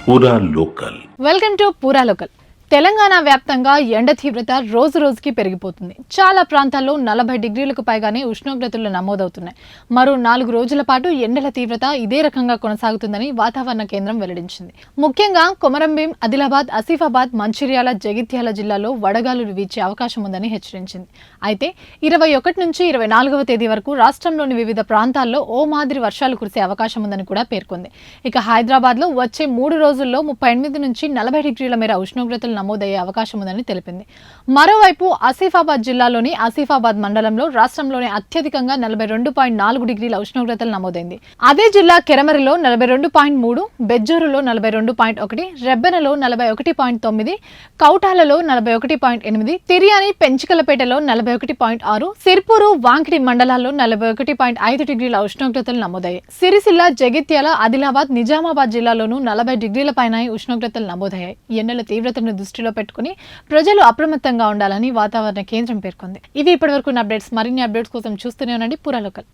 పూరా local. Welcome to పూరా local. Telangana వ్యాప్తంగా ఎండ తీవ్రత రోజు రోజుకి పెరిగిపోతుంది. చాలా ప్రాంతాల్లో 40 డిగ్రీలకు పైగానే ఉష్ణోగ్రతలు నమోదవుతున్నాయి. మరో 4 రోజుల పాటు ఎండల తీవ్రత ఇదే రకంగా కొనసాగుతుందని వాతావరణ కేంద్రం వెల్లడించింది. ముఖ్యంగా కొమరంభీం, ఆదిలాబాద్, ఆసిఫాబాద్, మంచిర్యాల, జగిత్యాల జిల్లాలో వడగాలులు వీచే అవకాశం ఉందని హెచ్చరించింది. అయితే 21 నుంచి 24వ తేదీ వరకు రాష్ట్రంలోని వివిధ ప్రాంతాల్లో ఓ మాదిరి వర్షాలు కురిసే అవకాశం ఉందని కూడా పేర్కొంది. ఇక హైదరాబాద్లో వచ్చే 3 రోజుల్లో 38 నుంచి 40 డిగ్రీల మేర ఉష్ణోగ్రతలు నమోదయ్యే అవకాశం ఉందని తెలిపింది. మరోవైపు ఆసిఫాబాద్ జిల్లాలోని ఆసిఫాబాద్ మండలంలో రాష్ట్రంలోనే అత్యధికంగా 42.4 డిగ్రీల ఉష్ణోగ్రతలు నమోదైంది. అదే జిల్లా కెరమరిలో 42.3, బెజ్జూరులో 42.1, రెబ్బెనలో 41.9, కౌటాలలో 41.8, తిర్యాని, పెంచికలపేటలో 41.6, సిర్పూరు, వాంకిడి మండలాల్లో 41.5 డిగ్రీల ఉష్ణోగ్రతలు నమోదయ్యాయి. సిరిసిల్ల, జగిత్యాల, ఆదిలాబాద్, నిజామాబాద్ జిల్లాలోనూ 40 డిగ్రీల పైన ఉష్ణోగ్రతలు నమోదయ్యాయి. ఎండల తీవ్రతను దృష్టిలో పెట్టుకుని ప్రజలు అప్రమత్తంగా ఉండాలని వాతావరణ కేంద్రం పేర్కొంది. ఇవి ఇప్పటివరకు అప్డేట్స్. మరిన్ని అప్డేట్స్ కోసం చూస్తూనే ఉండండి పూరా లోకల్.